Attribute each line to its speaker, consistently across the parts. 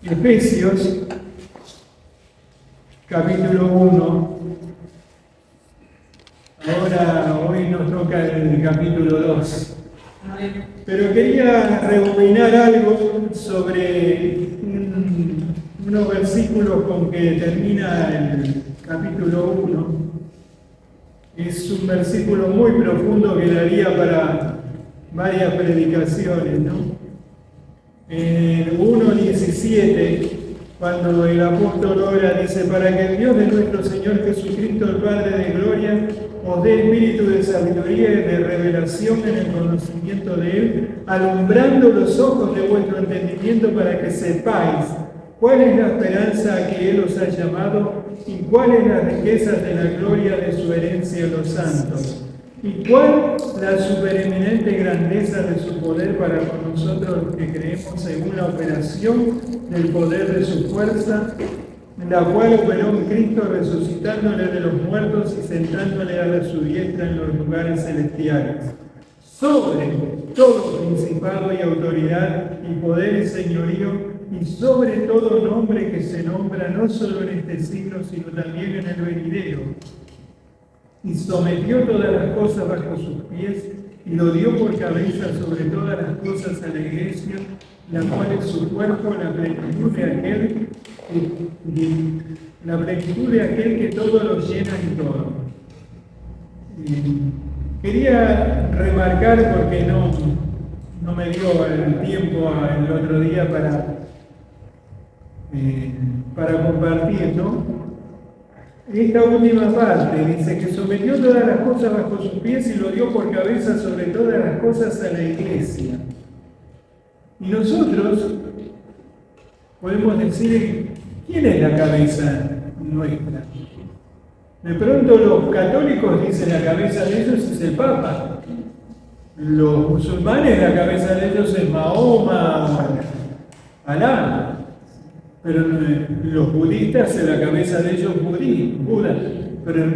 Speaker 1: Efesios, capítulo 1. Hoy nos toca el capítulo 2. Pero quería rebobinar algo sobre unos versículos con que termina el capítulo 1. Es un versículo muy profundo que daría para varias predicaciones, ¿no? En 1:17, cuando el apóstol ora, dice: para que el Dios de nuestro Señor Jesucristo, el Padre de gloria, os dé espíritu de sabiduría y de revelación en el conocimiento de Él, alumbrando los ojos de vuestro entendimiento, para que sepáis cuál es la esperanza a que Él os ha llamado y cuáles las riquezas de la gloria de su herencia en los santos, y cuál la supereminente grandeza de su poder para con nosotros los que creemos, según la operación del poder de su fuerza, la cual operó en Cristo, resucitándole de los muertos y sentándole a su diestra en los lugares celestiales, sobre todo principado y autoridad y poder y señorío, y sobre todo nombre que se nombra no solo en este siglo, sino también en el venidero. Y sometió todas las cosas bajo sus pies, y lo dio por cabeza sobre todas las cosas a la Iglesia, la cual es su cuerpo, la plenitud de aquel que todo lo llena en todo. Quería remarcar, porque no me dio el tiempo el otro día para compartir, ¿no? Esta última parte dice que sometió todas las cosas bajo sus pies y lo dio por cabeza sobre todas las cosas a la Iglesia. Y nosotros podemos decir, ¿quién es la cabeza nuestra? De pronto los católicos dicen la cabeza de ellos es el Papa. Los musulmanes, la cabeza de ellos es Mahoma, Alá. Pero los budistas, la cabeza de ellos es Buda. Pero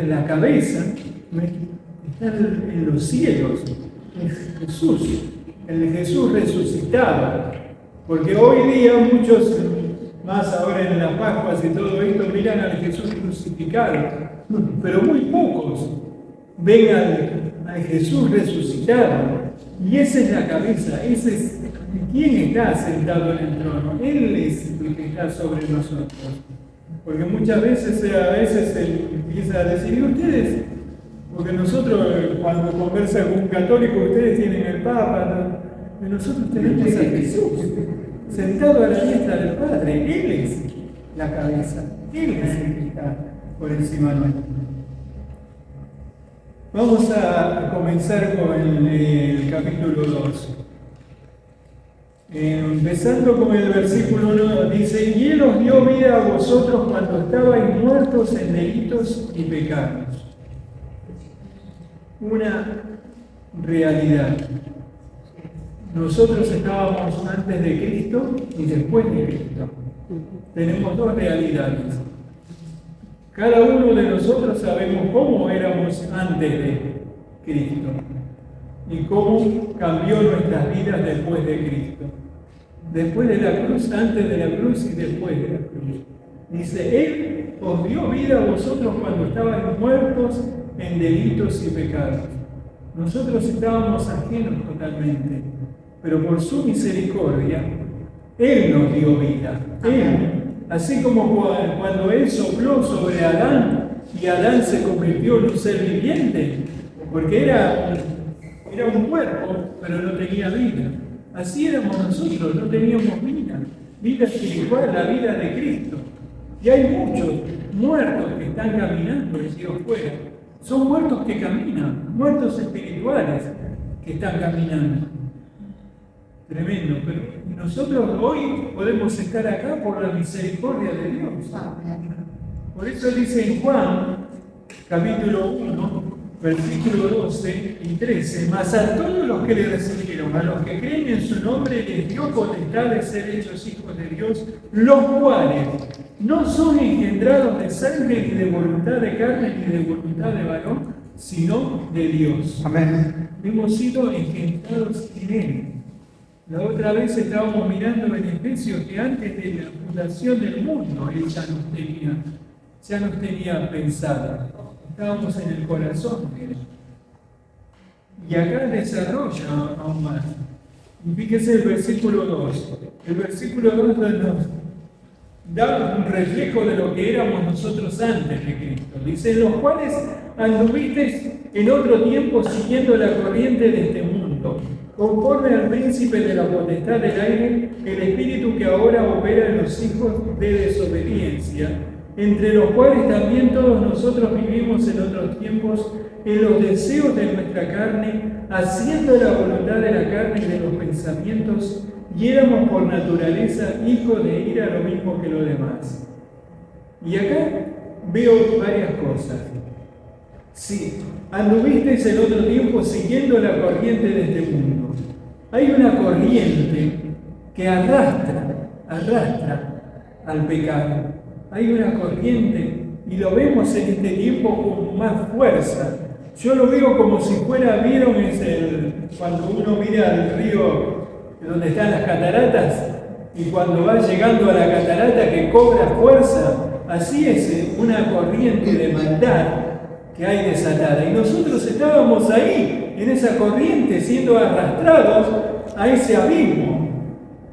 Speaker 1: la cabeza está en los cielos, es Jesús, el Jesús resucitado. Porque hoy día muchos, más ahora en las Pascuas y todo esto, miran al Jesús crucificado, pero muy pocos ven al Jesús resucitado. Y esa es la cabeza, ese es ¿quién está sentado en el trono? Él es el que está sobre nosotros. Porque muchas veces, él empieza a decir, ¿y ustedes? Porque nosotros, cuando conversa con un católico, ustedes tienen el Papa, ¿no? Nosotros tenemos a Jesús sentado a la diestra del Padre. Él es la cabeza, Él es el que está por encima nuestro. Vamos a comenzar con el capítulo 2. Empezando con el versículo 1, dice: y Él os dio vida a vosotros cuando estabais muertos en delitos y pecados. Una realidad. Nosotros estábamos antes de Cristo y después de Cristo. Tenemos dos realidades. Cada uno de nosotros sabemos cómo éramos antes de Cristo y cómo cambió nuestras vidas después de Cristo. Después de la cruz, antes de la cruz y después de la cruz. Dice: Él os dio vida a vosotros cuando estabais muertos en delitos y pecados. Nosotros estábamos ajenos totalmente, pero por su misericordia, Él nos dio vida. Él. Así como cuando Él sopló sobre Adán y Adán se convirtió en un ser viviente, porque era un cuerpo, pero no tenía vida. Así éramos nosotros, no teníamos vida espiritual, la vida de Cristo. Y hay muchos muertos que están caminando allí afuera. Son muertos que caminan, muertos espirituales que están caminando. Tremendo, pero nosotros hoy podemos estar acá por la misericordia de Dios. Por eso dice en Juan, capítulo 1, versículo 12 y 13: mas a todos los que le recibieron, a los que creen en su nombre, les dio potestad de ser hechos hijos de Dios, los cuales no son engendrados de sangre, ni de voluntad de carne, ni de voluntad de varón, sino de Dios.
Speaker 2: Amén.
Speaker 1: Hemos sido engendrados en Él. La otra vez estábamos mirando en Efesios que antes de la fundación del mundo Él ya nos tenía pensado. Estábamos en el corazón de Él. Y acá desarrolla aún más. Y fíjese el versículo 2. El versículo 2 nos da un reflejo de lo que éramos nosotros antes de Cristo. Dice, los cuales anduvisteis en otro tiempo siguiendo la corriente de este mundo, conforme al príncipe de la potestad del aire, el espíritu que ahora opera en los hijos de desobediencia, entre los cuales también todos nosotros vivimos en otros tiempos en los deseos de nuestra carne, haciendo la voluntad de la carne y de los pensamientos, y éramos por naturaleza hijos de ira, lo mismo que los demás. Y acá veo varias cosas. Sí, anduvisteis en otro tiempo siguiendo la corriente de este mundo. Hay una corriente que arrastra al pecado. Hay una corriente y lo vemos en este tiempo con más fuerza. Yo lo veo como si fuera, ¿vieron? Cuando uno mira el río donde están las cataratas y cuando va llegando a la catarata que cobra fuerza, así es una corriente de maldad que hay desatada. Y nosotros estábamos ahí, en esa corriente, siendo arrastrados a ese abismo.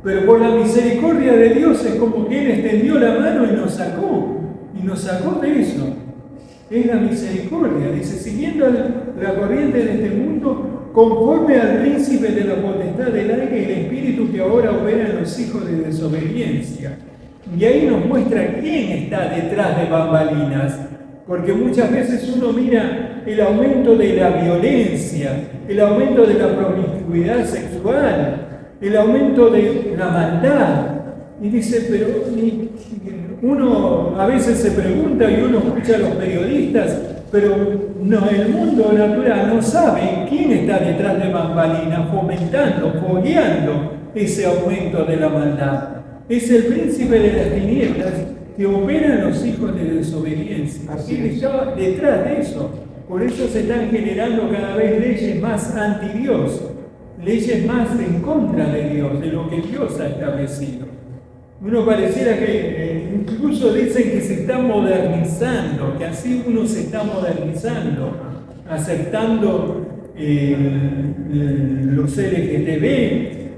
Speaker 1: Pero por la misericordia de Dios es como que Él extendió la mano y nos sacó de eso. Es la misericordia, dice, siguiendo la corriente de este mundo, conforme al príncipe de la potestad del aire, el espíritu que ahora opera en los hijos de desobediencia. Y ahí nos muestra quién está detrás de bambalinas, porque muchas veces uno mira el aumento de la violencia, el aumento de la promiscuidad sexual, el aumento de la maldad, y dice, pero uno a veces se pregunta y uno escucha a los periodistas, pero no, el mundo natural no sabe quién está detrás de bambalinas, fomentando, fogueando ese aumento de la maldad. Es el príncipe de las tinieblas que opera en los hijos de desobediencia. Él estaba detrás de eso. Por eso se están generando cada vez leyes más anti-Dios, leyes más en contra de Dios, de lo que Dios ha establecido. Uno pareciera que incluso dicen que se está modernizando, que así uno se está modernizando, aceptando los LGTB,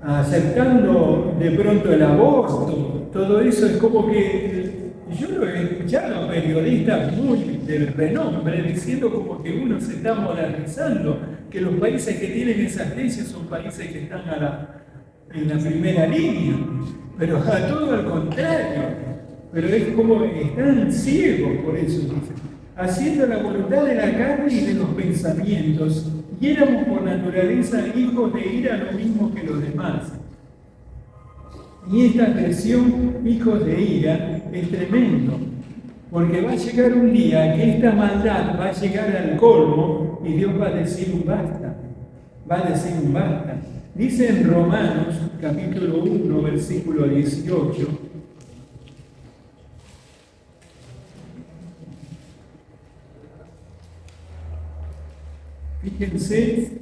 Speaker 1: aceptando de pronto el aborto. Todo eso es como que, yo lo he escuchado a periodistas muy de renombre diciendo como que uno se está modernizando, que los países que tienen esas leyes son países que están en la primera línea. Pero a todo al contrario, pero es como están ciegos por eso, dice, haciendo la voluntad de la carne y de los pensamientos, y éramos por naturaleza hijos de ira lo mismo que los demás. Y esta expresión, hijos de ira, es tremendo, porque va a llegar un día que esta maldad va a llegar al colmo y Dios va a decir un basta, Dice en Romanos, capítulo 1, versículo 18, fíjense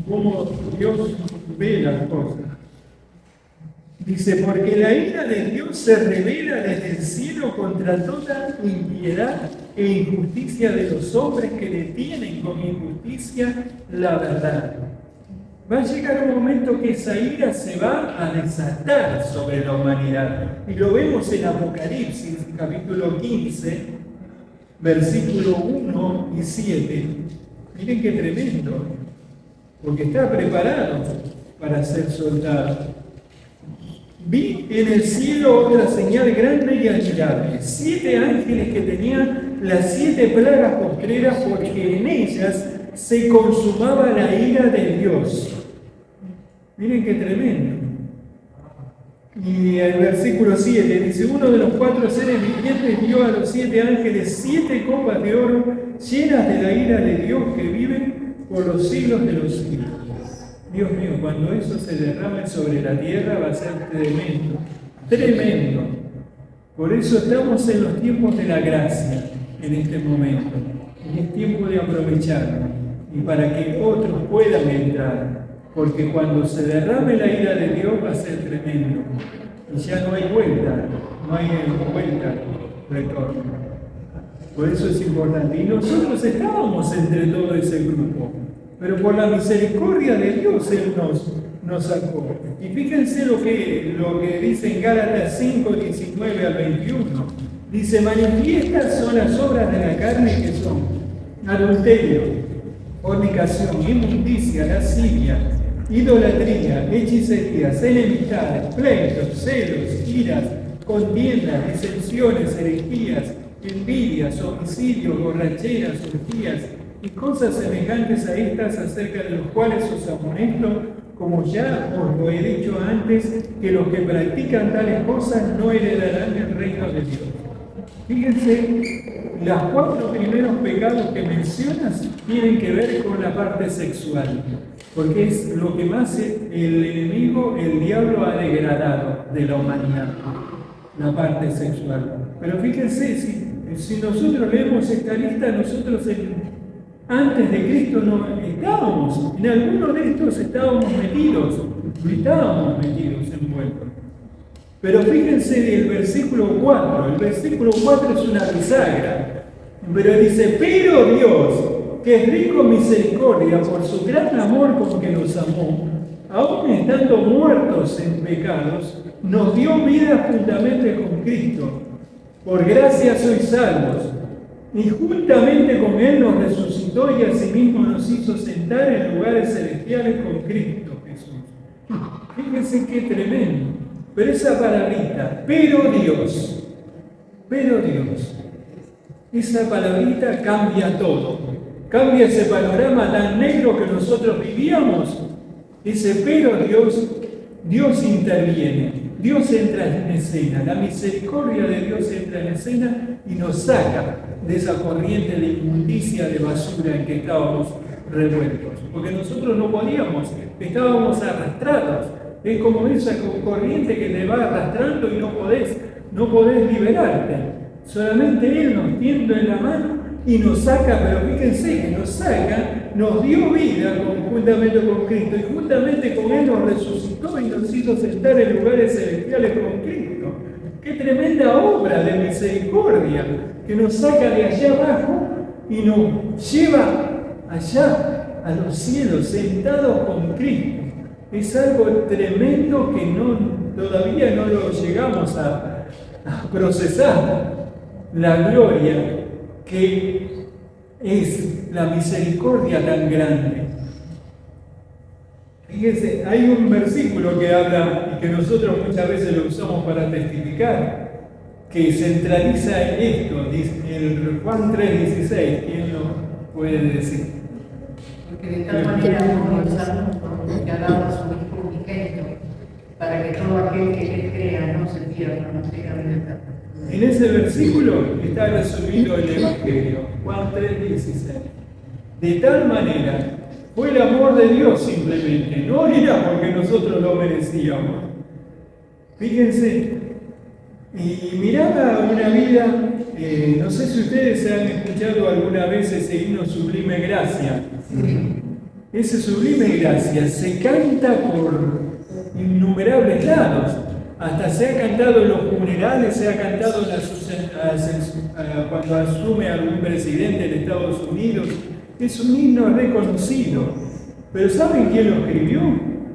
Speaker 1: cómo Dios ve las cosas. Dice, porque la ira de Dios se revela desde el cielo contra toda impiedad e injusticia de los hombres que detienen con injusticia la verdad. Va a llegar un momento que esa ira se va a desatar sobre la humanidad. Y lo vemos en Apocalipsis, capítulo 15, versículo 1 y 7. Miren qué tremendo, porque está preparado para ser soldado. Vi en el cielo otra señal grande y admirable, 7 ángeles que tenían las 7 plagas postreras, porque en ellas se consumaba la ira de Dios. Miren qué tremendo. Y el versículo 7 dice, uno de los 4 seres vivientes dio a los 7 ángeles 7 copas de oro llenas de la ira de Dios que vive por los siglos de los siglos. Dios mío, cuando eso se derrame sobre la tierra va a ser tremendo, tremendo. Por eso estamos en los tiempos de la gracia en este momento. Y es tiempo de aprovecharlo y para que otros puedan entrar. porque cuando se derrame la ira de Dios va a ser tremendo. Y ya no hay vuelta, retorno. Por eso es importante. Y nosotros estábamos entre todo ese grupo, pero por la misericordia de Dios Él nos sacó. Y fíjense lo que dice en Gálatas 5, 19 al 21. Dice: manifiestas son las obras de la carne, que son adulterio, fornicación, inmundicia, lascivia, idolatría, hechicerías, enemistades, pleitos, celos, iras, contiendas, disensiones, herejías, envidias, homicidios, borracheras, orgías y cosas semejantes a estas, acerca de los cuales os amonesto, como ya os lo he dicho antes, que los que practican tales cosas no heredarán el reino de Dios. Fíjense, los 4 primeros pecados que mencionas tienen que ver con la parte sexual, porque es lo que más el enemigo, el diablo, ha degradado de la humanidad, la parte sexual. Pero fíjense, si nosotros leemos esta lista, nosotros antes de Cristo no estábamos, en alguno de estos estábamos metidos envueltos. Pero fíjense el versículo 4 es una bisagra, pero dice: pero Dios, que es rico en misericordia por su gran amor con que nos amó, aun estando muertos en pecados, nos dio vida juntamente con Cristo. Por gracia sois salvos, y juntamente con Él nos resucitó y asimismo nos hizo sentar en lugares celestiales con Cristo Jesús. Fíjense qué tremendo. Pero esa palabrita, pero Dios, esa palabrita cambia todo. Cambia ese panorama tan negro que nosotros vivíamos. Dice: pero Dios interviene, Dios entra en escena, la misericordia de Dios entra en escena y nos saca de esa corriente de inmundicia, de basura en que estábamos revueltos. Porque nosotros no podíamos, estábamos arrastrados. Es como esa corriente que te va arrastrando y no podés liberarte. Solamente Él nos tiende en la mano y nos saca, pero fíjense que nos saca, nos dio vida juntamente con Cristo, y juntamente con Él nos resucitó y nos hizo sentar en lugares celestiales con Cristo. ¡Qué tremenda obra de misericordia! Que nos saca de allá abajo y nos lleva allá a los cielos, sentados con Cristo. Es algo tremendo que todavía no lo llegamos a procesar. La gloria que es la misericordia tan grande. Fíjense, hay un versículo que habla y que nosotros muchas veces lo usamos para testificar, que centraliza esto, el Juan 3:16. ¿Quién lo puede decir?
Speaker 2: Porque de tal manera amó Dios al mundo que ha dado a su Hijo unigénito, para que todo aquel que Él crea no se pierda, no tenga vida eterna.
Speaker 1: En ese versículo está resumido el Evangelio, Juan 3:16. De tal manera fue el amor de Dios simplemente, no era porque nosotros lo merecíamos. Fíjense, y miraba una vida, no sé si ustedes han escuchado alguna vez ese himno Sublime Gracia. Ese Sublime Gracia se canta por innumerables lados. Hasta se ha cantado en los funerales, se ha cantado cuando asume algún presidente de Estados Unidos. Es un himno reconocido. Pero ¿saben quién lo escribió?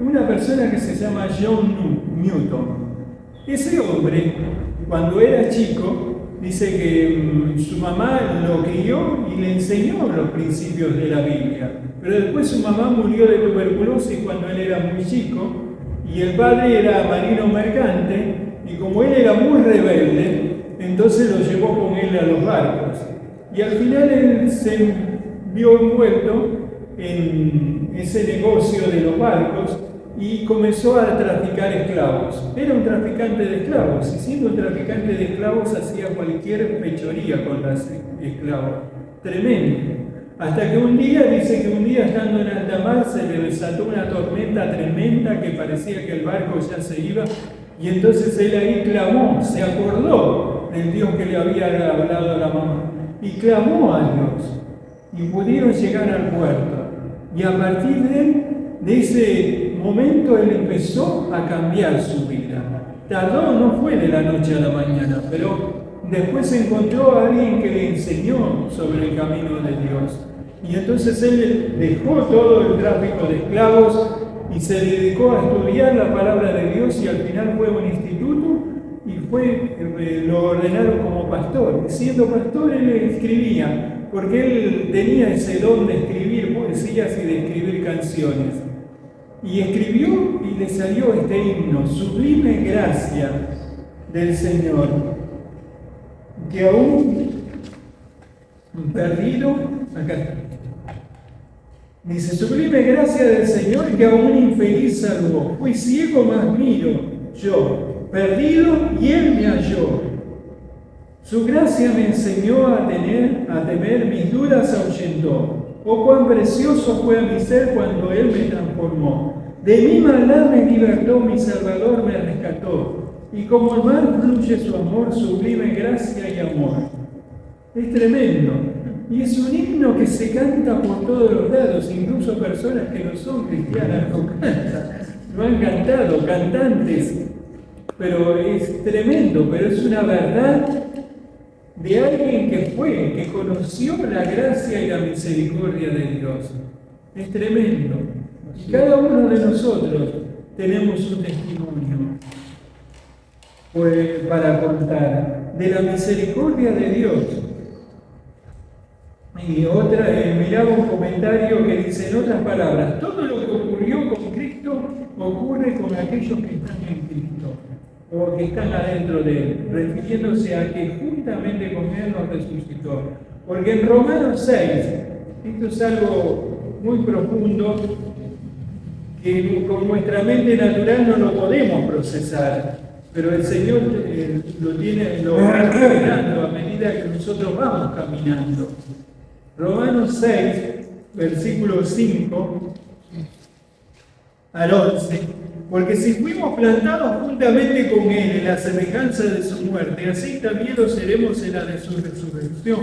Speaker 1: Una persona que se llama John Newton. Ese hombre, cuando era chico, dice que su mamá lo crió y le enseñó los principios de la Biblia. Pero después su mamá murió de tuberculosis cuando él era muy chico. Y el padre era marino mercante, y como él era muy rebelde, entonces lo llevó con él a los barcos. Y al final él se vio envuelto en ese negocio de los barcos y comenzó a traficar esclavos. Era un traficante de esclavos, y siendo un traficante de esclavos hacía cualquier fechoría con los esclavos. Tremendo. Hasta que un día, dice que un día estando en alta mar se le desató una tormenta tremenda que parecía que el barco ya se iba, y entonces él ahí clamó, se acordó del Dios que le había hablado a la mamá, y clamó a Dios, y pudieron llegar al puerto, y a partir de él de ese momento él empezó a cambiar su vida. Tardó, no fue de la noche a la mañana, pero después encontró a alguien que le enseñó sobre el camino de Dios. Y entonces él dejó todo el tráfico de esclavos y se dedicó a estudiar la palabra de Dios, y al final fue a un instituto y lo ordenaron como pastor. Y siendo pastor él escribía, porque él tenía ese don de escribir poesías y de escribir canciones. Y escribió y le salió este himno: sublime gracia del Señor, que aún perdido, acá está. Dice: sublime gracia del Señor, que aún infeliz salvó. Fui ciego, mas miro yo, perdido, y Él me halló. Su gracia me enseñó a temer, mis dudas ahuyentó. Oh, cuán precioso fue a mi ser cuando Él me transformó. De mi maldad me libertó, mi Salvador me rescató. Y como el mar fluye su amor, sublime gracia y amor. Es tremendo. Y es un himno que se canta por todos los lados, incluso personas que no son cristianas lo cantan, lo han cantado, cantantes. Pero es tremendo, pero es una verdad de alguien que conoció la gracia y la misericordia de Dios. Es tremendo. Y cada uno de nosotros tenemos un testimonio para contar de la misericordia de Dios. Y otra, miraba un comentario que dice, en otras palabras, todo lo que ocurrió con Cristo ocurre con aquellos que están en Cristo, o que están adentro de Él, refiriéndose a que juntamente con Él nos resucitó. Porque en Romanos 6, esto es algo muy profundo, que con nuestra mente natural no lo podemos procesar, pero el Señor lo va revelando a medida que nosotros vamos caminando. Romanos 6, versículo 5 al 11. Porque si fuimos plantados juntamente con Él en la semejanza de su muerte, así también lo seremos en la de su resurrección.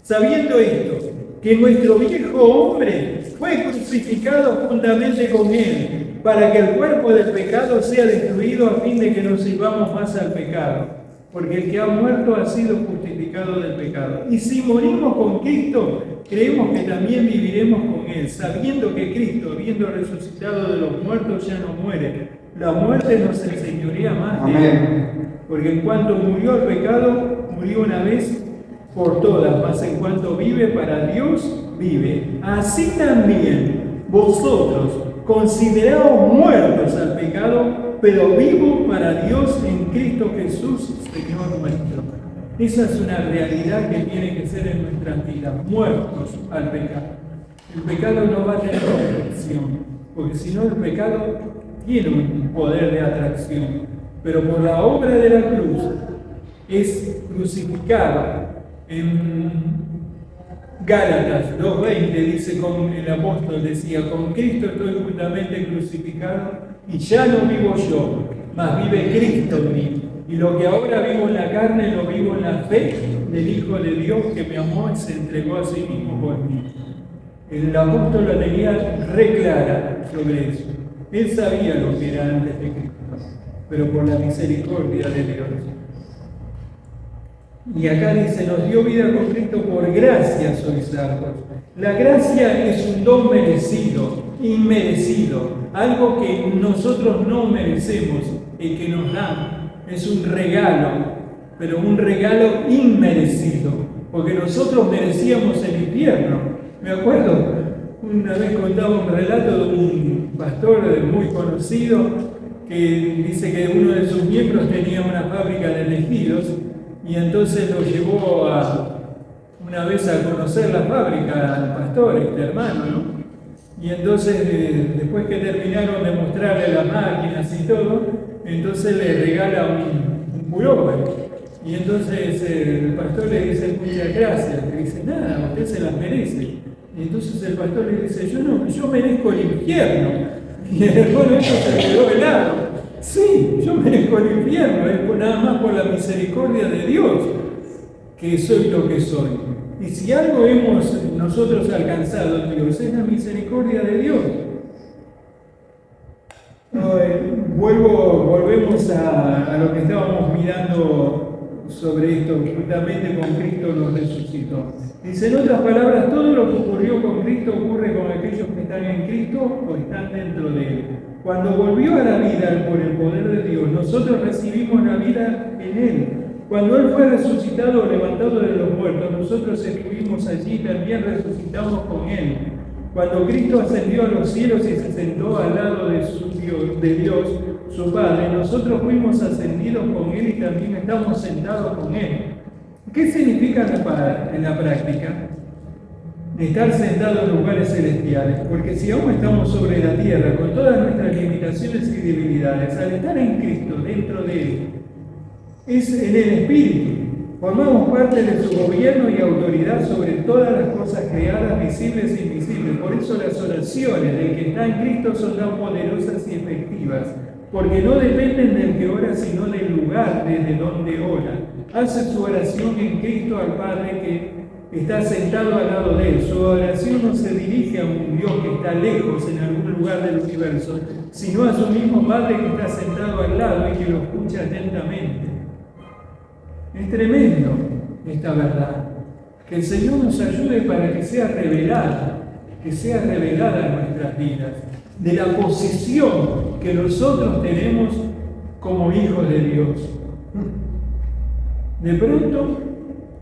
Speaker 1: Sabiendo esto, que nuestro viejo hombre fue crucificado juntamente con Él, para que el cuerpo del pecado sea destruido, a fin de que no sirvamos más al pecado. Porque el que ha muerto ha sido justificado del pecado. Y si morimos con Cristo, creemos que también viviremos con Él, sabiendo que Cristo, habiendo resucitado de los muertos, ya no muere. La muerte no se enseñorea más de Él. Porque en cuanto murió el pecado, murió una vez por todas, mas en cuanto vive para Dios, vive. Así también vosotros, consideraos muertos al pecado, pero vivo para Dios en Cristo Jesús, Señor nuestro. Esa es una realidad que tiene que ser en nuestras vidas, muertos al pecado. El pecado no va a tener atracción, porque si no el pecado tiene un poder de atracción, pero por la obra de la cruz es crucificado. En Gálatas 2:20 dice, como el apóstol decía, con Cristo estoy juntamente crucificado, y ya no vivo yo, mas vive Cristo en mí. Y lo que ahora vivo en la carne, lo vivo en la fe del Hijo de Dios que me amó y se entregó a sí mismo por mí. El apóstol la tenía re clara sobre eso. Él sabía lo que era antes de Cristo, pero por la misericordia de Dios. Y acá dice, nos dio vida con Cristo, por gracia sois salvos. La gracia es un don merecido, inmerecido, algo que nosotros no merecemos y que nos dan. Es un regalo, pero un regalo inmerecido, porque nosotros merecíamos el infierno. Me acuerdo, una vez contaba un relato de un pastor muy conocido que dice que uno de sus miembros tenía una fábrica de tejidos y entonces lo llevó una vez a conocer la fábrica al pastor, este hermano, ¿no? Y entonces, después que terminaron de mostrarle las máquinas y todo, entonces le regala un pullover. Y entonces el pastor le dice, muchas gracias. Le dice, nada, usted se las merece. Y entonces el pastor le dice, yo merezco el infierno. Y el hermano eso se quedó helado. Sí, yo merezco el infierno, es nada más por la misericordia de Dios que soy lo que soy. Y si algo hemos nosotros alcanzado en Dios, es la misericordia de Dios. Volvemos a lo que estábamos mirando sobre esto, justamente con Cristo nos resucitó. Dice, en otras palabras, todo lo que ocurrió con Cristo ocurre con aquellos que están en Cristo o están dentro de Él. Cuando volvió a la vida por el poder de Dios, nosotros recibimos la vida en Él. Cuando Él fue resucitado o levantado de los muertos, nosotros estuvimos allí y también resucitamos con Él. Cuando Cristo ascendió a los cielos y se sentó al lado de Dios, su Padre, nosotros fuimos ascendidos con Él y también estamos sentados con Él. ¿Qué significa en la práctica? Estar sentados en lugares celestiales. Porque si aún estamos sobre la tierra, con todas nuestras limitaciones y debilidades, al estar en Cristo, dentro de Él, es en el Espíritu. Formamos parte de su gobierno y autoridad sobre todas las cosas creadas, visibles e invisibles. Por eso las oraciones del que está en Cristo son tan poderosas y efectivas, porque no dependen del que ora, sino del lugar desde donde ora. Hace su oración en Cristo al Padre que está sentado al lado de Él. Su oración no se dirige a un Dios que está lejos en algún lugar del universo, sino a su mismo Padre que está sentado al lado y que lo escucha atentamente. Es tremendo esta verdad. Que el Señor nos ayude para que sea revelada en nuestras vidas, de la posición que nosotros tenemos como hijos de Dios. De pronto,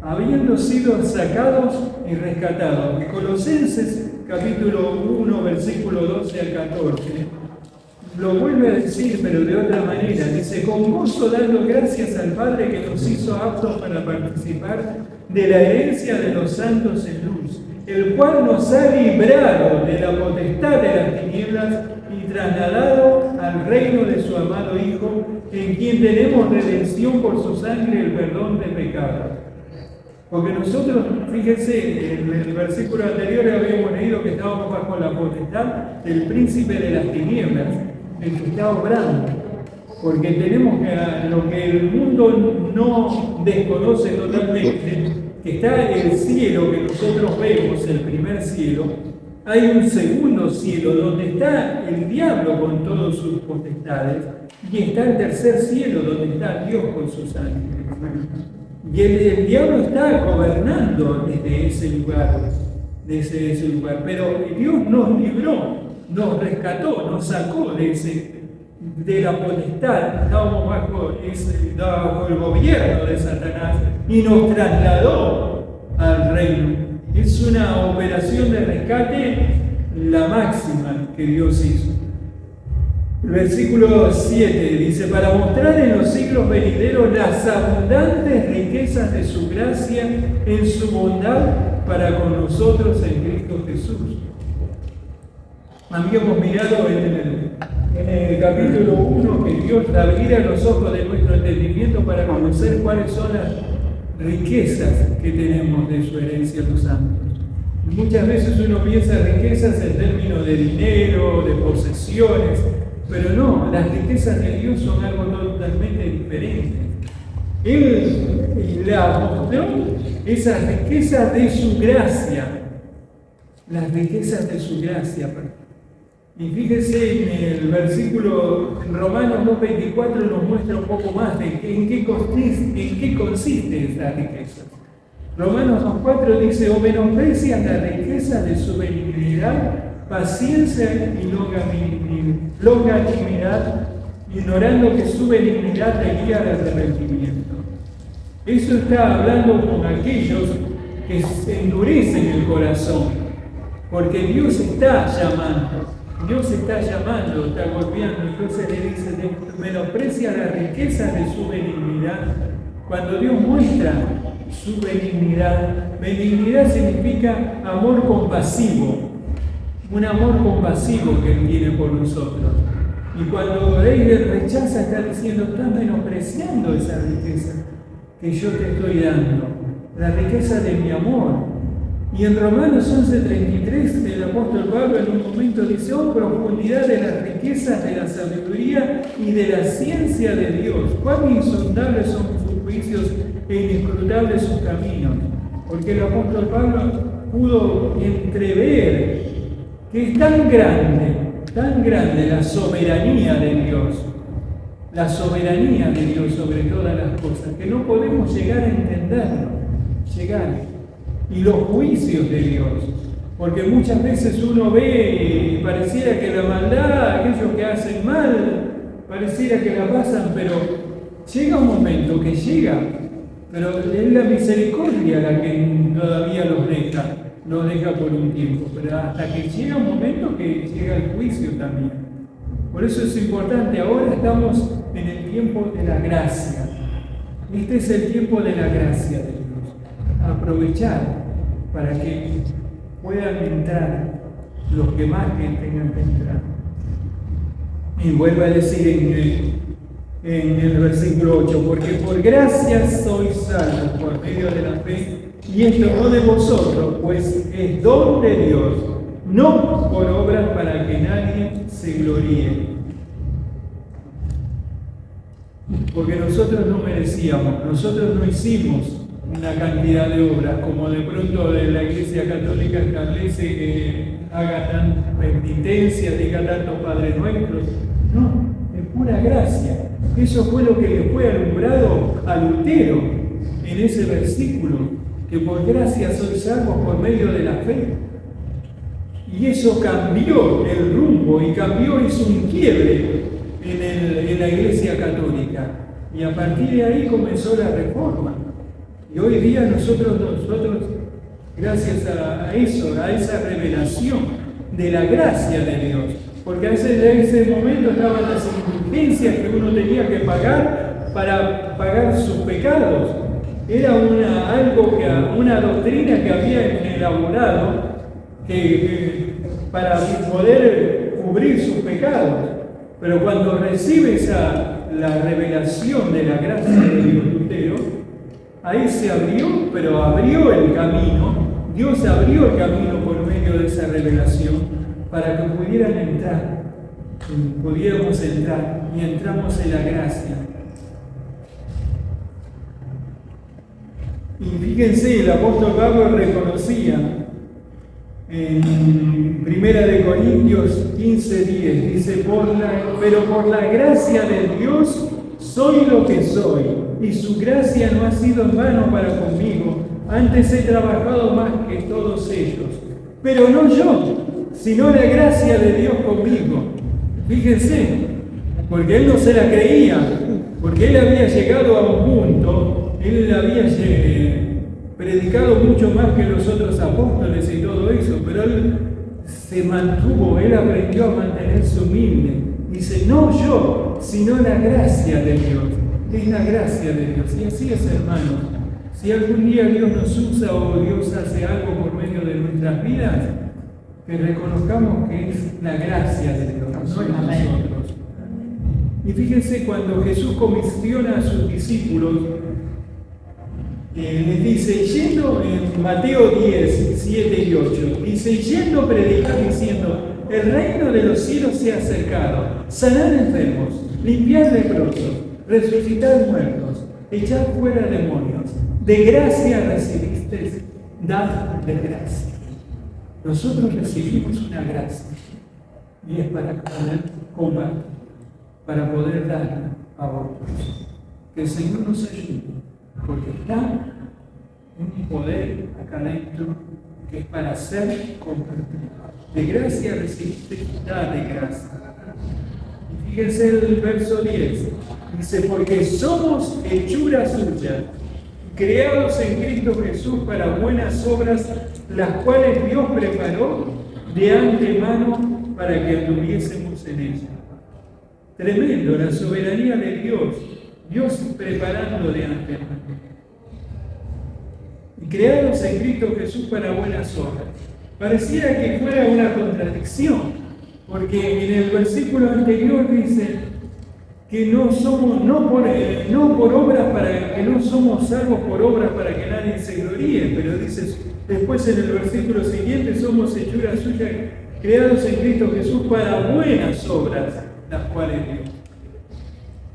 Speaker 1: habiendo sido sacados y rescatados. Colosenses capítulo 1, versículo 12 al 14. Lo vuelve a decir, pero de otra manera. Dice, con gozo dando gracias al Padre que nos hizo aptos para participar de la herencia de los santos en luz, el cual nos ha librado de la potestad de las tinieblas y trasladado al reino de su amado Hijo, en quien tenemos redención por su sangre, el perdón de pecados. Porque nosotros, fíjense, en el versículo anterior habíamos leído que estábamos bajo la potestad del príncipe de las tinieblas, el que está obrando. Porque tenemos que, lo que el mundo no desconoce totalmente, que está el cielo que nosotros vemos, el primer cielo, hay un segundo cielo donde está el diablo con todas sus potestades, y está el tercer cielo donde está Dios con sus ángeles. Y el diablo está gobernando desde ese lugar, pero Dios nos libró, nos rescató, nos sacó de la potestad, estábamos bajo el gobierno de Satanás y nos trasladó al reino. Es una operación de rescate la máxima que Dios hizo. El versículo 7 dice, para mostrar en los siglos venideros las abundantes riquezas de su gracia en su bondad para con nosotros en Cristo Jesús. Habíamos mirado en el capítulo 1 que Dios abriera los ojos de nuestro entendimiento para conocer cuáles son las riquezas que tenemos de su herencia los santos. Muchas veces uno piensa riquezas en términos de dinero, de posesiones, pero no, las riquezas de Dios son algo totalmente diferente. Él la mostró esas riquezas de su gracia, las riquezas de su gracia. Y fíjese en el versículo, en Romanos 2:24 nos muestra un poco más de en qué consiste esa riqueza. Romanos 2:4 dice, o menosprecian la riqueza de su benignidad, paciencia y longanimidad, ignorando que su benignidad te guía al arrepentimiento. Eso está hablando con aquellos que se endurecen el corazón, porque Dios está llamando, está golpeando. Entonces le dice, menosprecia la riqueza de su benignidad. Cuando Dios muestra su benignidad, benignidad significa amor compasivo. Un amor compasivo que Él tiene por nosotros. Y cuando Él rechaza, está diciendo, estás menospreciando esa riqueza que yo te estoy dando, la riqueza de mi amor. Y en Romanos 11:33, el apóstol Pablo en un momento dice, oh profundidad de las riquezas de la sabiduría y de la ciencia de Dios, cuán insondables son sus juicios e inescrutables sus caminos. Porque el apóstol Pablo pudo entrever que es tan grande tan grande la soberanía de Dios, la soberanía de Dios sobre todas las cosas, que no podemos llegar a entenderlo, y los juicios de Dios, porque muchas veces uno ve y pareciera que la maldad, aquellos que hacen mal, pareciera que la pasan, pero llega un momento que llega, pero es la misericordia la que todavía los deja por un tiempo, pero hasta que llega un momento que llega el juicio también. Por eso es importante, ahora estamos en el tiempo de la gracia. Este es el tiempo de la gracia de Dios. Aprovechar para que puedan entrar los que más que tengan que entrar. Y vuelve a decir en el versículo 8, porque por gracia sois salvos por medio de la fe, y esto no de vosotros, pues es don de Dios, no por obras para que nadie se gloríe. Porque nosotros no merecíamos, nosotros no hicimos una cantidad de obras, como de pronto la Iglesia Católica establece que haga tantas penitencias, diga tantos Padres Nuestros. No, es pura gracia. Eso fue lo que le fue alumbrado a Lutero en ese versículo, que por gracia sois salvos por medio de la fe. Y eso cambió el rumbo y hizo un quiebre en la Iglesia Católica. Y a partir de ahí comenzó la reforma. Y hoy día nosotros gracias a eso, a esa revelación de la gracia de Dios, porque en ese momento estaban las indulgencias que uno tenía que pagar para pagar sus pecados. Era una doctrina que había elaborado para poder cubrir sus pecados. Pero cuando recibe la revelación de la gracia de Dios, Lutero, ahí se abrió, pero abrió el camino. Dios abrió el camino por medio de esa revelación para que pudiéramos entrar y entramos en la gracia. Y fíjense, el apóstol Pablo reconocía en 1 Corintios 15:10, dice, pero por la gracia de Dios soy lo que soy, y su gracia no ha sido en vano para conmigo, antes he trabajado más que todos ellos, pero no yo, sino la gracia de Dios conmigo. Fíjense, porque él no se la creía, porque él había llegado a un punto, él había predicado mucho más que los otros apóstoles y todo eso, pero él se mantuvo, él aprendió a mantenerse humilde. Dice, no yo, sino la gracia de Dios. Es la gracia de Dios. Y así es, hermanos. Si algún día Dios nos usa o Dios hace algo por medio de nuestras vidas, que reconozcamos que es la gracia de Dios, no es nosotros. Y fíjense, cuando Jesús comisiona a sus discípulos, les dice, yendo en Mateo 10, 7 y 8, dice, yendo predicar diciendo, el reino de los cielos se ha acercado, sanar enfermos, limpiar leprosos, resucitar muertos, echar fuera demonios, de gracia recibisteis, dad de gracia. Nosotros recibimos una gracia y es para poder compartir, para poder dar a otros. Que el Señor nos ayude, porque está un poder acá adentro que es para ser compartido. De gracia recibiste, da de gracia. Y fíjense el verso 10, dice, porque somos hechura suya, creados en Cristo Jesús para buenas obras, las cuales Dios preparó de antemano para que anduviésemos en ellas. Tremendo, la soberanía de Dios, Dios preparando de antemano. Y creados en Cristo Jesús para buenas obras. Pareciera que fuera una contradicción, porque en el versículo anterior dice que no somos, no por obras para que no somos salvos por obras para que nadie se gloríe, pero dice después en el versículo siguiente, somos hechura suya, creados en Cristo Jesús para buenas obras, las cuales Dios.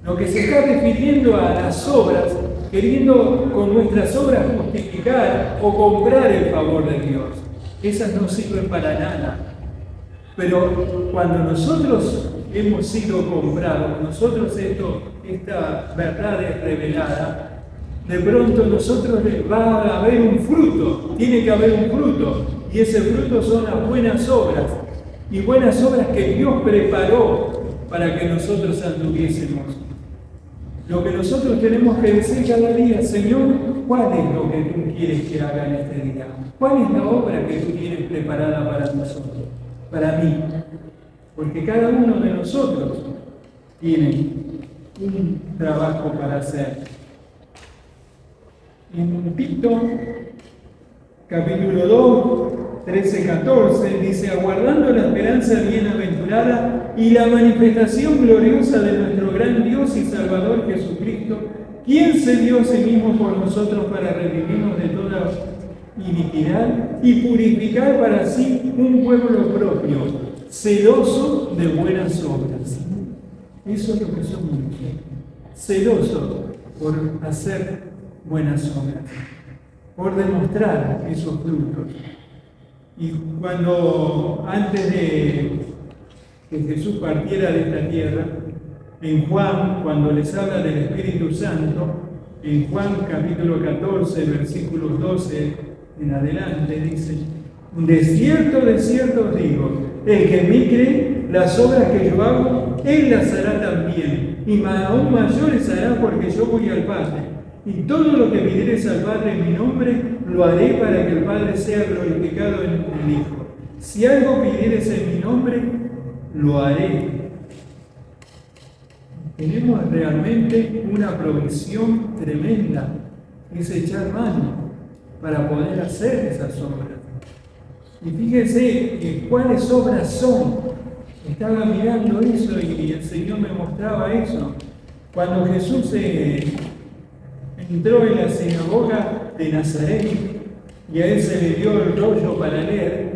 Speaker 1: Lo que se está refiriendo a las obras, queriendo con nuestras obras justificar o comprar el favor de Dios. Esas no sirven para nada. Pero cuando nosotros hemos sido comprados, nosotros esta verdad es revelada, de pronto nosotros va a haber un fruto, tiene que haber un fruto, y ese fruto son las buenas obras, y buenas obras que Dios preparó para que nosotros anduviésemos. Lo que nosotros tenemos que decir cada día: Señor, ¿cuál es lo que tú quieres que haga en este día? ¿Cuál es la obra que tú tienes preparada para nosotros, para mí? Porque cada uno de nosotros tiene un trabajo para hacer. En Tito, capítulo 2, 13-14, dice: aguardando la esperanza bienaventurada y la manifestación gloriosa de nuestro gran Dios y Salvador Jesucristo, quien se dio a sí mismo por nosotros para redimirnos de toda iniquidad y purificar para sí un pueblo propio, celoso de buenas obras. Eso es lo que somos, celosos por hacer buenas obras, por demostrar esos frutos. Y cuando, antes de que Jesús partiera de esta tierra, en Juan, cuando les habla del Espíritu Santo, en Juan capítulo 14, versículos 12 en adelante, dice: de cierto os digo, el que en mí cree, las obras que yo hago, él las hará también, y aún mayores hará, porque yo voy al Padre. Y todo lo que pidiereis al Padre en mi nombre, lo haré para que el Padre sea glorificado en el Hijo. Si algo pidiereis en mi nombre, lo haré. Tenemos realmente una provisión tremenda, es echar mano para poder hacer esas obras. Y fíjense cuáles obras son. Estaba mirando eso y el Señor me mostraba eso. Cuando Jesús entró en la sinagoga de Nazaret y a él se le dio el rollo para leer,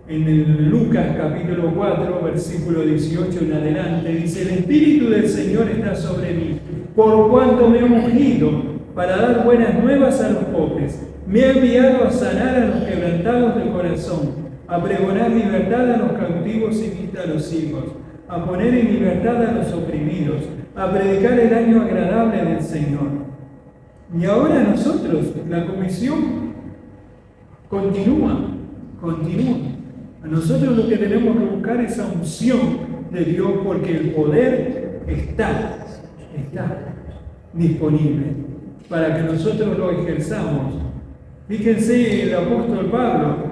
Speaker 1: en el Lucas capítulo 4, versículo 18 en adelante, dice: el Espíritu del Señor está sobre mí, por cuanto me ha ungido para dar buenas nuevas a los pobres, me ha enviado a sanar a los quebrantados de corazón, a pregonar libertad a los cautivos y vista a los ciegos, a poner en libertad a los oprimidos, a predicar el año agradable del Señor. Y ahora nosotros, la comisión continúa. A nosotros lo que tenemos que buscar es esa unción de Dios, porque el poder está disponible para que nosotros lo ejerzamos. Fíjense el apóstol Pablo,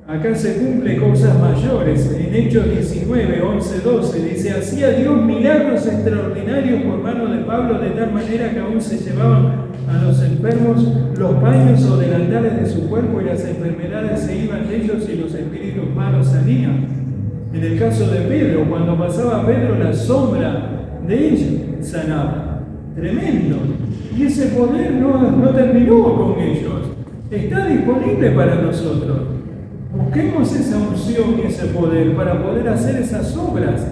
Speaker 1: acá se cumple cosas mayores. En Hechos 19, 11, 12 dice: hacía Dios milagros extraordinarios por mano de Pablo, de tal manera que aún se llevaban a los enfermos los paños o delantales de su cuerpo, y las enfermedades se iban de ellos y los espíritus malos salían. En el caso de Pedro, cuando pasaba Pedro, la sombra de ellos sanaba. Tremendo. Y ese poder no terminó con ellos. Está disponible para nosotros. Busquemos esa unción y ese poder para poder hacer esas obras,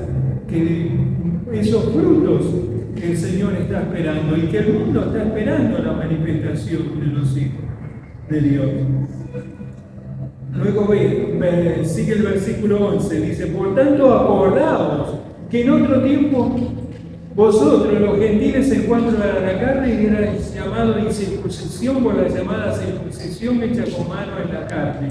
Speaker 1: esos frutos que el Señor está esperando y que el mundo está esperando la manifestación de los hijos de Dios. Luego sigue el versículo 11, dice: por tanto, acordaos que en otro tiempo vosotros, los gentiles, en cuanto a la carne, erais llamados incircuncisión por la llamada circuncisión hecha con mano en la carne.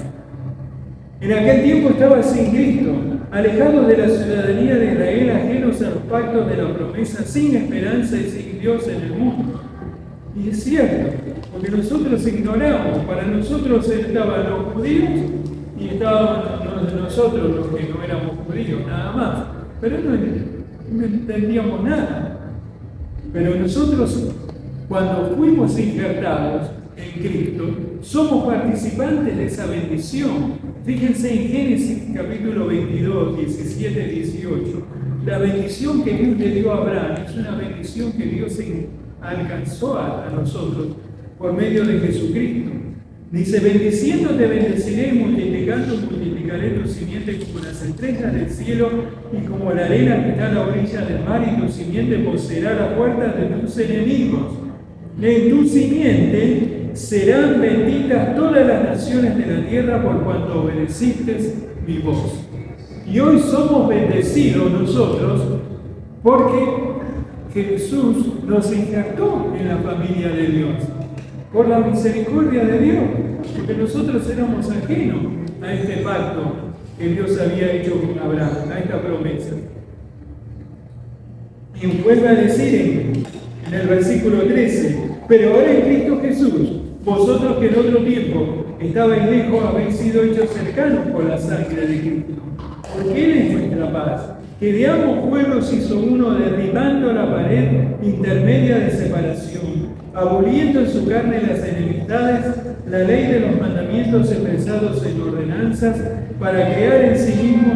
Speaker 1: En aquel tiempo estabais sin Cristo, alejados de la ciudadanía de Israel, ajenos a los pactos de la promesa, sin esperanza y sin Dios en el mundo. Y es cierto, porque nosotros ignoramos, para nosotros estaban los judíos y estábamos nosotros los que no éramos judíos, nada más. Pero no entendíamos nada. Pero nosotros, cuando fuimos injertados en Cristo, somos participantes de esa bendición. Fíjense en Génesis capítulo 22, 17, 18. La bendición que Dios le dio a Abraham es una bendición que Dios alcanzó a nosotros por medio de Jesucristo. Dice: bendiciéndote bendeciré, y multiplicando multiplicaré tu simiente como las estrellas del cielo y como la arena que está a la orilla del mar, y tu simiente poseerá las puertas de tus enemigos. En tu simiente serán benditas todas las naciones de la tierra, por cuanto obedeciste mi voz. Y hoy somos bendecidos nosotros porque Jesús nos injertó en la familia de Dios, por la misericordia de Dios, porque nosotros éramos ajenos a este pacto que Dios había hecho con Abraham, a esta promesa. Y vuelve a decir en el versículo 13, pero ahora en Cristo Jesús, vosotros que en otro tiempo estabais lejos, habéis sido hechos cercanos por la sangre de Cristo, porque Él es nuestra paz, que de ambos pueblos hizo uno, derribando la pared intermedia de separación, aboliendo en su carne las enemistades, la ley de los mandamientos expresados en ordenanzas, para crear en sí mismo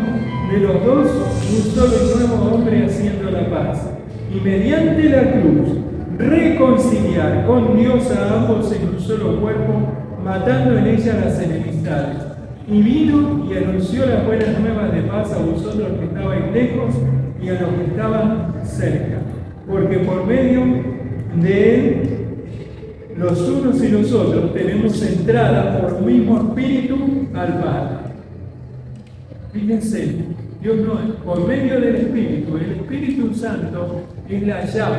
Speaker 1: de los dos un solo y nuevo hombre, haciendo la paz, y mediante la cruz reconciliar con Dios a ambos en un solo cuerpo, matando en ella las enemistades. Y vino y anunció las buenas nuevas de paz a vosotros que estabais lejos y a los que estaban cerca, porque por medio de Él los unos y los otros tenemos entrada por un mismo Espíritu al Padre. Fíjense, Dios no, por medio del Espíritu, el Espíritu Santo es la llave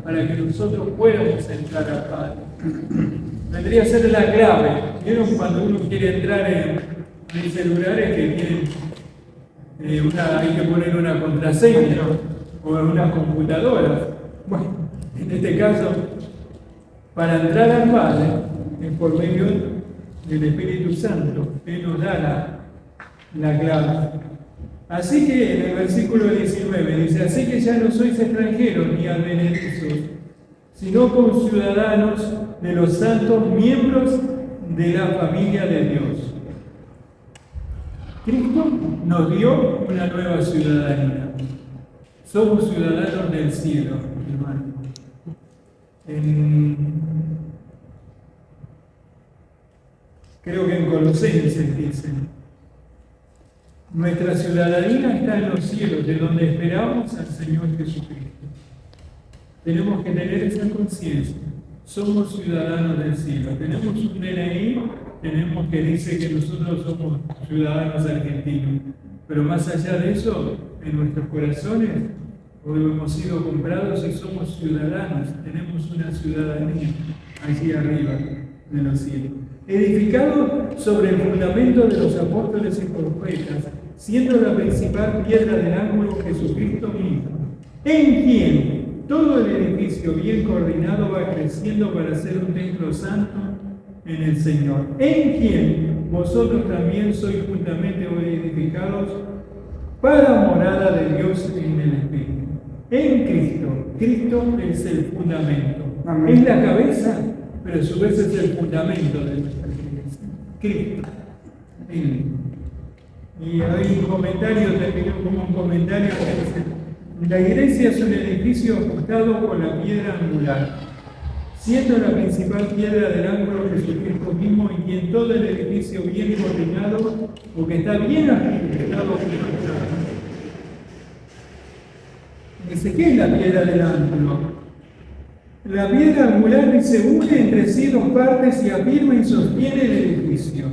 Speaker 1: para que nosotros podamos entrar al Padre. Vendría a ser la clave. ¿Vieron cuando uno quiere entrar en celulares que tienen hay que poner una contraseña o en una computadora? Bueno, en este caso, para entrar al Padre es por medio del Espíritu Santo. Él nos da la clave. Así que en el versículo 19 dice, así que ya no sois extranjeros ni advenedizos, sino conciudadanos de los santos, miembros de la familia de Dios. Cristo nos dio una nueva ciudadanía. Somos ciudadanos del cielo, hermano. Creo que en Colosenses dicen, nuestra ciudadanía está en los cielos, de donde esperamos al Señor Jesucristo. Tenemos que tener esa conciencia. Somos ciudadanos del cielo. Tenemos un DNI, tenemos que dice que nosotros somos ciudadanos argentinos. Pero más allá de eso, en nuestros corazones, hoy hemos sido comprados y somos ciudadanos. Tenemos una ciudadanía allí arriba de los cielos. Edificado sobre el fundamento de los apóstoles y profetas, siendo la principal piedra del ángulo Jesucristo mismo, en quien todo el edificio bien coordinado va creciendo para ser un templo santo en el Señor, en quien vosotros también sois juntamente hoy edificados para morada de Dios en el Espíritu. En Cristo. Cristo es el fundamento. Amén. Es la cabeza, pero a su vez es el fundamento de nuestra iglesia. Cristo. Y hay un comentario, terminó como un comentario que dice, la iglesia es un edificio ajustado con la piedra angular, siendo la principal piedra del ángulo Jesucristo mismo, y quien todo el edificio bien coordinado, o que está bien ajustado. Dice, ¿qué es la piedra del ángulo? La piedra angular se une entre sí dos partes y afirma y sostiene el edificio.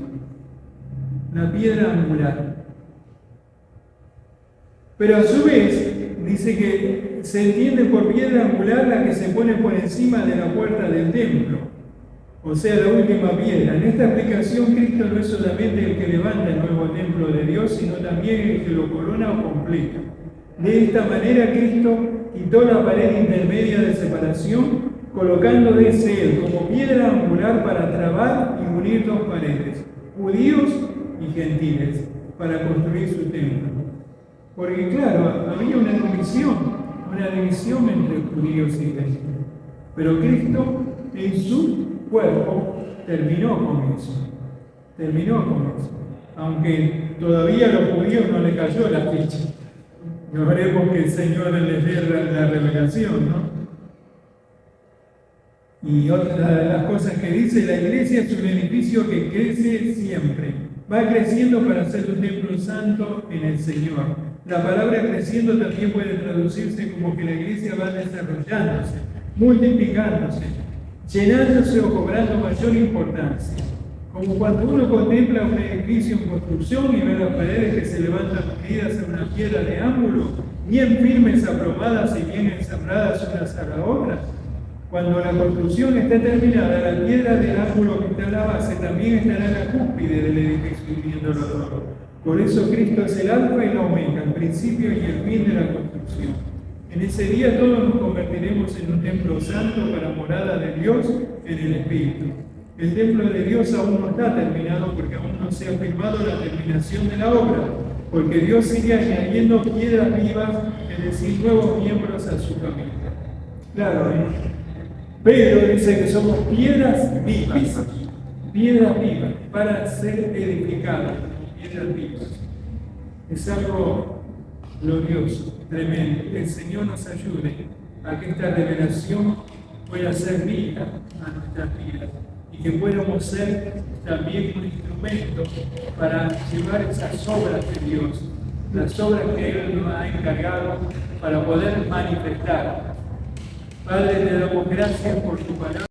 Speaker 1: La piedra angular. Pero a su vez, dice que se entiende por piedra angular la que se pone por encima de la puerta del templo, o sea, la última piedra. En esta explicación, Cristo no es solamente el que levanta el nuevo templo de Dios, sino también el que lo corona o completa. De esta manera, Cristo quitó la pared intermedia de separación, colocando desde él como piedra angular para trabar y unir dos paredes, judíos y gentiles, para construir su templo. Porque claro, había una división entre judíos y gentiles. Pero Cristo en su cuerpo terminó con eso. Aunque todavía a los judíos no le cayó la ficha. No veremos que el Señor les dé la revelación, ¿no? Y otra de las cosas que dice, la iglesia es un edificio que crece siempre. Va creciendo para ser un templo santo en el Señor. La palabra creciendo también puede traducirse como que la iglesia va desarrollándose, multiplicándose, llenándose o cobrando mayor importancia, Como cuando uno contempla un edificio en construcción y ve las paredes que se levantan unidas en una piedra de ángulo, bien firmes, aplomadas y bien ensambladas unas a la otra. Cuando la construcción esté terminada, la piedra del ángulo que está en la base también estará en la cúspide del edificio uniéndolo todo. Por eso Cristo es el alfa y la omega, el principio y el fin de la construcción. En ese día todos nos convertiremos en un templo santo para morada de Dios en el Espíritu. El templo de Dios aún no está terminado porque aún no se ha firmado la terminación de la obra, porque Dios sigue añadiendo piedras vivas, es decir, nuevos miembros a su familia. Claro, Pedro dice que somos piedras vivas para ser edificadas, piedras vivas. Es algo glorioso, tremendo. Que el Señor nos ayude a que esta revelación pueda ser vida a nuestras vidas y que podamos ser también un instrumento para llevar esas obras de Dios, las obras que Él nos ha encargado para poder manifestar. Padre, te damos gracias por tu palabra.